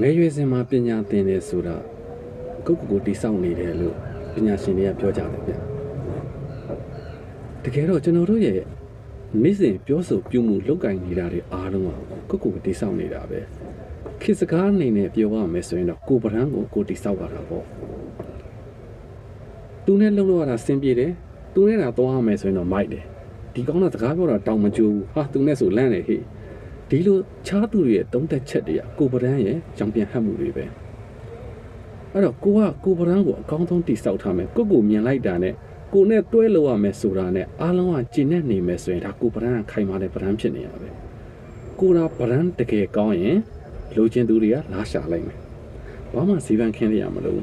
ငယ်ရွယ်စဉ်မှာပညာသင်တယ်ဆိုတာကိုတိဆောက်နေတယ်လို့ပညာရှင်တွေကပြောကြတယ်ဗျတကယ်တော့ကျွန်တော်တို့ရဲ့နေ့စဉ်ပြောဆိုပြုမှုလုပ်ကိုင်နေတာတွေအားလုံးကကိုတိဆောက်နေတာပဲခေတ်စကားအနေနဲ့ပြောရမယ်ဆိုရင်တော့ကိုပရန်ကိုတိဆောက်ရတာပေါ့သူနဲ့လုံလို့ရတာစင်ပြေတယ်သူနဲ့တာသွားရမယ်ဆိုရင်တော့မိုက်တယ်ဒီကောင်းတဲ့စကားပြောတာတောင်မကြိုးဘူးဟာသူနဲ့ဆိုလန့်နေဟေ့ဒီလိုချားသူတွေရဲ့တုံးသက်ချက်တွေကကိုပရန်ရဲ့ကြောင်ပြန်ဟတ်မှုတွေပဲအဲ့တော့ကိုပရန်ကိုအကောင်းဆုံးတိဆောက်ထားမယ်ကိုမြင်လိုက်တာနဲ့ကိုနဲ့တွဲလို့ရမယ်ဆိုတာနဲ့အားလုံးကကျင့်နေနေမယ်ဆိုရင်ဒါကိုပရန်ခိုင်မာတဲ့ပရန်ဖြစ်နေရပဲကိုရာပရန်တကယ်ကောင်းရင်လိုချင်သူတွေကလာရှာလိုက်မယ်ဘာမှစီပန်းခင်းရရမလို့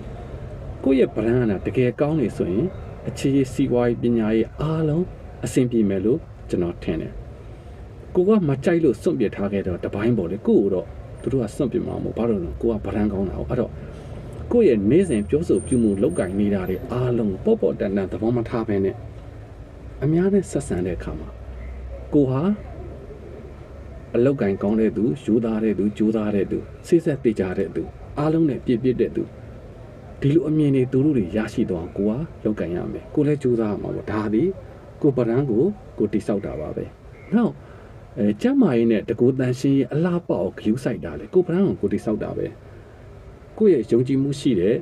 ကိုရဲ့ပရန်ကတကယ်ကောင်းနေဆိုရင်အခြေရေးစီးပွားရေးပညာရေးအားလုံးအဆင်ပြေမယ်လို့ကျွန်တော်ထင်တယ်ကိုကမကြိုက်လို့စွန့်ပစ်ထားခဲ့တော့တပိုင်းပေါ့လေကိုတော့သူတို့ကစွန့်ပစ်မှာမဟုတ်ဘာလို့လဲကိုကဗရန်ကောင်းတာအဲ့တော့ကိုရဲ့နေ့စဉ်ပြောဆိုပြုမှုလောက်ကင်နေတာတွေအားလုံးပေါ့တန်သဘောမထားဘဲနဲ့အများနဲ့ဆက်ဆံတဲ့အခါမှာကိုဟာအလောက်ကင်ကောင်းတဲ့သူယူသားတဲ့သူကြိုးသားတဲ့သူစိတ်ဆက်တေချတဲ့သူအားလုံးနဲ့ပြည့်တဲ့သူဒီလိုအမြင်တွေသူတို့တွေရရှိတော့ကိုကလောက်ကင်ရမယ်ကိုလည်းကြိုးစားရမှာပေါ့ဒါသည်ကိုပရန်ကိုတိဆောက်တာပါပဲနောက်ကျမ်းမာရေးနဲ့တကူတန်ရှင်းရေးအလားပေါက်ဂယူးဆိုင်တာလေကိုပရန်ကိုတိဆောက်တာပဲကိုရဲ့ယုံကြည်မှုရှိတဲ့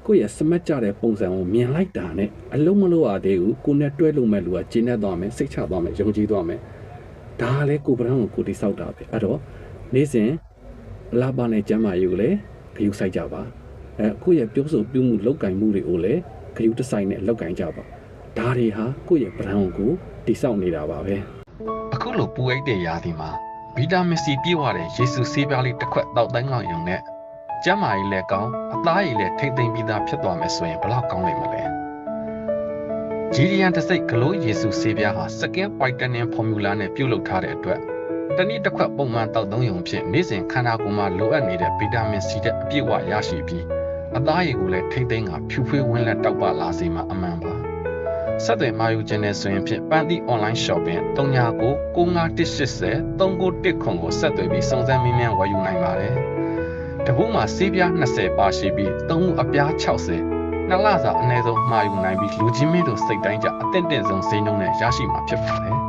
ကိုရဲ့စမတ်ကြတဲ့ပုံစံကိုမြင်လိုက်တာနဲ့အလုံးမလို့ရသေးဘူးကိုနဲ့တွဲလို့မဲ့လူကကျင်းနေသွားမယ်စိတ်ချသွားမယ်ယုံကြည်သွားမယ်ဒါလည်းကိုပရန်ကိုတိဆောက်တာပဲအဲ့တော့နေ့စဉ်အလားပါနဲ့ကျမ်းမာရေးကိုလည်းဂယူးဆိုင်ကြပါကိုရဲ့ပြောဆိုပြုမှုလောက်ကင်မှုတွေကိုလည်းဂယူးတဆိုင်နဲ့လောက်ကင်ကြပါဒါတွေဟာကိုရဲ့ပရန်ကိုတိဆောက်နေတာပါပဲအခုလိုပူအိတ်တဲ့ရာသီမှာဗီတာမင်စီပြည့်ဝတဲ့ယေရှုဆေးပြားလေးတစ်ခွက်တောက်တိုင်းကောင်ရုံနဲ့ကျန်းမာရေးလည်းကောင်းအသားရည်လည်းထိမ့်သိမ့်ပြီးသားဖြစ်သွားမယ်ဆိုရင်ဘယ်လောက်ကောင်းလိမ့်မလဲဂျီရီယန်တစ်စိတ်ဂလိုးယေရှုဆေးပြားဟာစကင်ပိုက်တနင်ဖော်မြူလာနဲ့ပြုလုပ်ထားတဲ့အတွက်တနည်းတစ်ခွက်ပုံမှန်တောက်သုံးရုံဖြစ်နေ့စဉ်ခန္ဓာကိုယ်မှာလိုအပ်နေတဲ့ဗီတာမင်စီတဲ့အပြည့်အဝရရှိပြီးအသားရည်ကိုလည်းထိမ့်သိမ့်ကဖြူဖွေးဝင်းလက်တောက်ပလာစေမှာအမှန်ပါဆက်သွယ်မှာယူခြင်းနဲ့ဆိုရင်ဖြင့်ပန်တီ online shopping 39 9580 3910ကိုဆက်သွယ်ပြီးစုံစမ်းမေးမြန်းဝယ်ယူနိုင်ပါတယ်။တပုတ်မှာဆေးပြား20ပါရှိပြီးသုံးမှုအပြား60နှစ်လစာအနည်းဆုံးမှာယူနိုင်ပြီးလူချင်းမင်းတို့စိတ်တိုင်းကြအသင့်တင့်ဆုံးဈေးနှုန်းနဲ့ရရှိမှာဖြစ်ပါတယ်